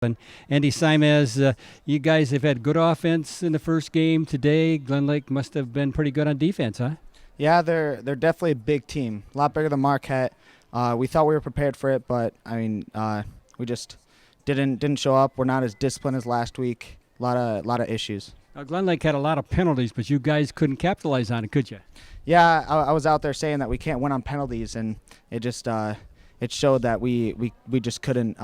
And Andy Simez, you guys have had good offense in the first game today. Glen Lake must have been pretty good on defense, huh? Yeah, they're definitely a big team, a lot bigger than Marquette. We thought we were prepared for it, but we just didn't show up. We're not as disciplined as last week. A lot of issues. Now, Glen Lake had a lot of penalties, but you guys couldn't capitalize on it, could you? Yeah, I was out there saying that we can't win on penalties, and it just it showed that we just couldn't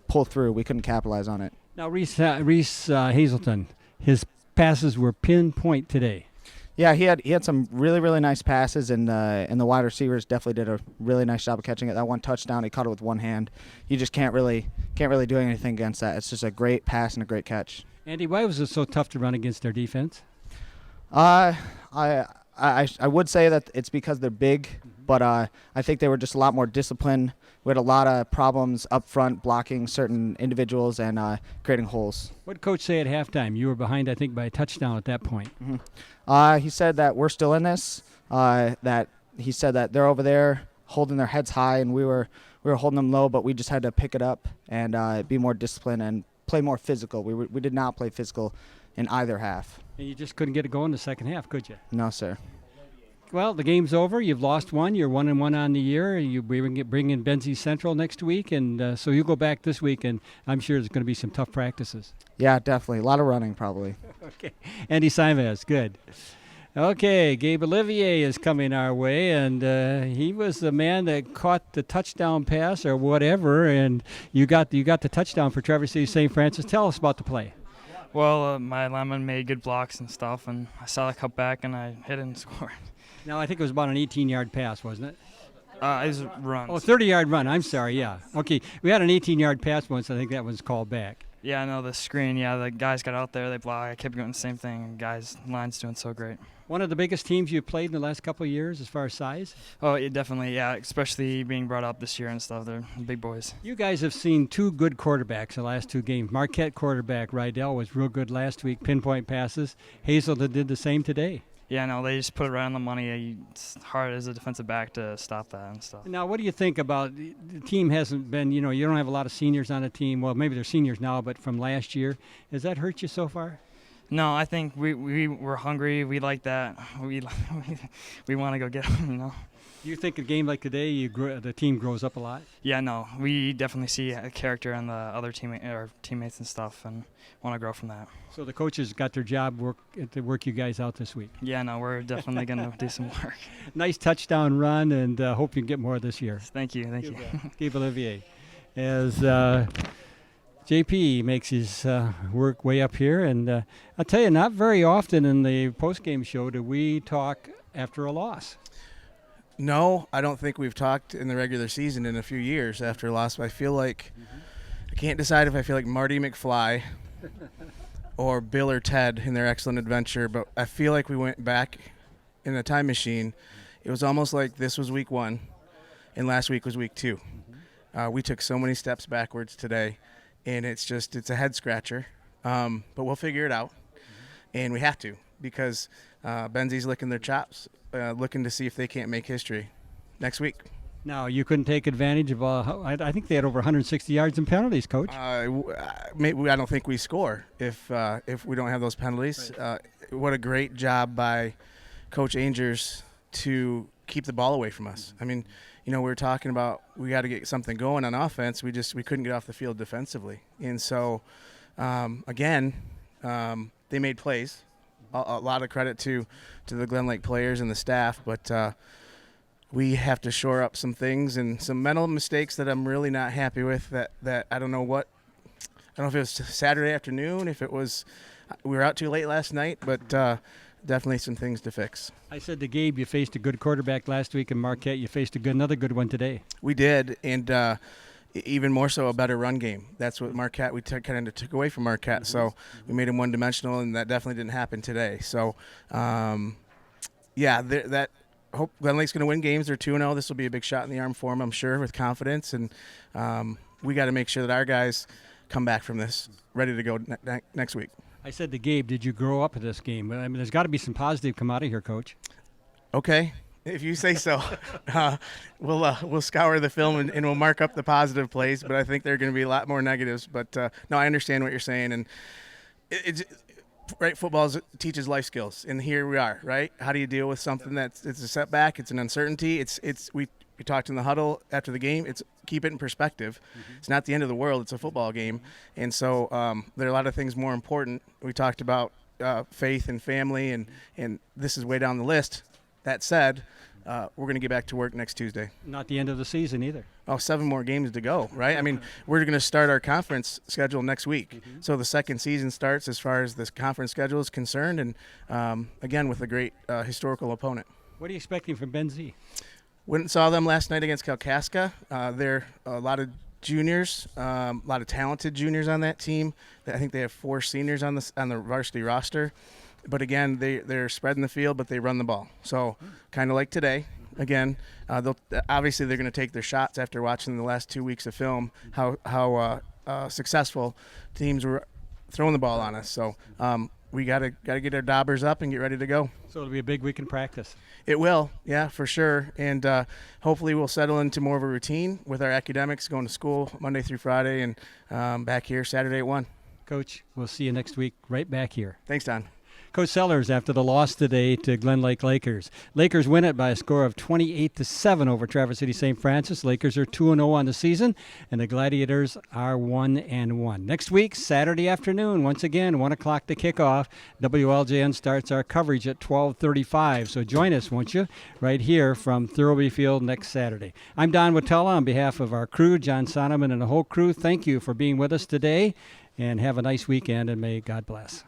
pull through. We couldn't capitalize on it. Now, Reese Hazelton, his passes were pinpoint today. Yeah, he had some really nice passes, and the wide receivers definitely did a really nice job of catching it. That one touchdown, he caught it with one hand. You just can't really do anything against that. It's just a great pass and a great catch. Andy, why was it so tough to run against their defense? I would say that it's because they're big, but I think they were just a lot more disciplined. We had a lot of problems up front blocking certain individuals and creating holes. What did Coach say at halftime? You were behind, I think, by a touchdown at that point. He said that we're still in this. That he said that they're over there holding their heads high, and we were holding them low, but we just had to pick it up and be more disciplined and play more physical. We did not play physical in either half. And you just couldn't get it going in the second half, could you? No, sir. Well, the game's over. You've lost one. You're 1-1 on the year. You bring in Benzie Central next week, and so you go back this week, and I'm sure there's going to be some tough practices. Yeah, definitely. A lot of running, probably. Okay. Andy Simez, good. Okay, Gabe Olivier is coming our way, and he was the man that caught the touchdown pass or whatever, and you got the touchdown for Traverse City St. Francis. Tell us about the play. Well, my lineman made good blocks and stuff, and I saw the cut back, and I hit it and scored. Now, I think it was about an 18-yard pass, wasn't it? It was runs. Oh, 30-yard run. I'm sorry, yeah. Okay, we had an 18-yard pass once. I think that was called back. Yeah, I know the screen. Yeah, the guys got out there. They blocked. I kept doing the same thing. Guys, line's doing so great. One of the biggest teams you've played in the last couple of years as far as size? Oh, yeah, definitely, yeah, especially being brought up this year and stuff. They're big boys. You guys have seen two good quarterbacks the last two games. Marquette quarterback Rydell was real good last week, pinpoint passes. Hazelton did the same today. Yeah, no, they just put it right on the money. It's hard as a defensive back to stop that and stuff. Now, what do you think about the team hasn't been, you don't have a lot of seniors on the team. Well, maybe they're seniors now, but from last year. Has that hurt you so far? No, I think we were hungry. We like that. We want to go get them, Do you think a game like today, the team grows up a lot? Yeah, no, we definitely see a character in the other teammates and stuff, and want to grow from that. So the coaches got their job to work you guys out this week. Yeah, no, we're definitely going to do some work. Nice touchdown run, and hope you can get more this year. Thank you. Gabe Olivier. As JP makes his work way up here, and I'll tell you, not very often in the postgame show do we talk after a loss. No, I don't think we've talked in the regular season in a few years after a loss. I feel like I can't decide if I feel like Marty McFly or Bill or Ted in their excellent adventure, but I feel like we went back in a time machine. It was almost like this was week 1 and last week was week 2. We took so many steps backwards today, and it's a head scratcher, but we'll figure it out, and we have to because Benzie's licking their chops, looking to see if they can't make history next week. Now, you couldn't take advantage of, I think they had over 160 yards in penalties, Coach. I don't think we score if we don't have those penalties. Right. What a great job by Coach Angers to keep the ball away from us. I mean, we were talking about we got to get something going on offense. We couldn't get off the field defensively. And so, again, they made plays. A lot of credit to the Glen Lake players and the staff, but we have to shore up some things and some mental mistakes that I'm really not happy with. That I don't know if it was Saturday afternoon, if it was we were out too late last night, but definitely some things to fix. I said to Gabe, you faced a good quarterback last week in Marquette. You faced another good one today. We did, and even more so a better run game. That's what Marquette, we kind of took away from Marquette. So we made him one-dimensional, and that definitely didn't happen today. So, hope Glen Lake's going to win games. They're 2-0. This will be a big shot in the arm for them, I'm sure, with confidence. And we got to make sure that our guys come back from this ready to go next week. I said to Gabe, did you grow up at this game? I mean, there's got to be some positive come out of here, Coach. Okay. If you say so. We'll scour the film and we'll mark up the positive plays, but I think there are going to be a lot more negatives. But no, I understand what you're saying, and it's right. Football teaches life skills, and here we are. Right? How do you deal with something it's a setback? It's an uncertainty. We talked in the huddle after the game. It's keep it in perspective. Mm-hmm. It's not the end of the world. It's a football game, and so there are a lot of things more important. We talked about faith and family, and this is way down the list. That said, we're going to get back to work next Tuesday. Not the end of the season either. Oh, 7 more games to go, right? I mean, we're going to start our conference schedule next week. Mm-hmm. So the second season starts as far as this conference schedule is concerned, and again, with a great historical opponent. What are you expecting from Benzie? Went and saw them last night against Kalkaska. They're a lot of juniors, a lot of talented juniors on that team. I think they have 4 seniors on the varsity roster. But again, they're spreading the field, but they run the ball. So kind of like today. Again, obviously they're going to take their shots after watching the last 2 weeks of film, how successful teams were throwing the ball on us. So we got to get our daubers up and get ready to go. So it'll be a big week in practice. It will, yeah, for sure. And hopefully we'll settle into more of a routine with our academics, going to school Monday through Friday, and back here Saturday at 1. Coach, we'll see you next week right back here. Thanks, Don. Coach Sellers after the loss today to Glen Lake Lakers. Lakers win it by a score of 28-7 over Traverse City St. Francis. Lakers are 2-0 on the season, and the Gladiators are 1-1. Next week, Saturday afternoon, once again, 1 o'clock to kick off. WLJN starts our coverage at 12:35. So join us, won't you, right here from Thurlby Field next Saturday. I'm Don Watella on behalf of our crew, John Sonneman and the whole crew. Thank you for being with us today, and have a nice weekend, and may God bless.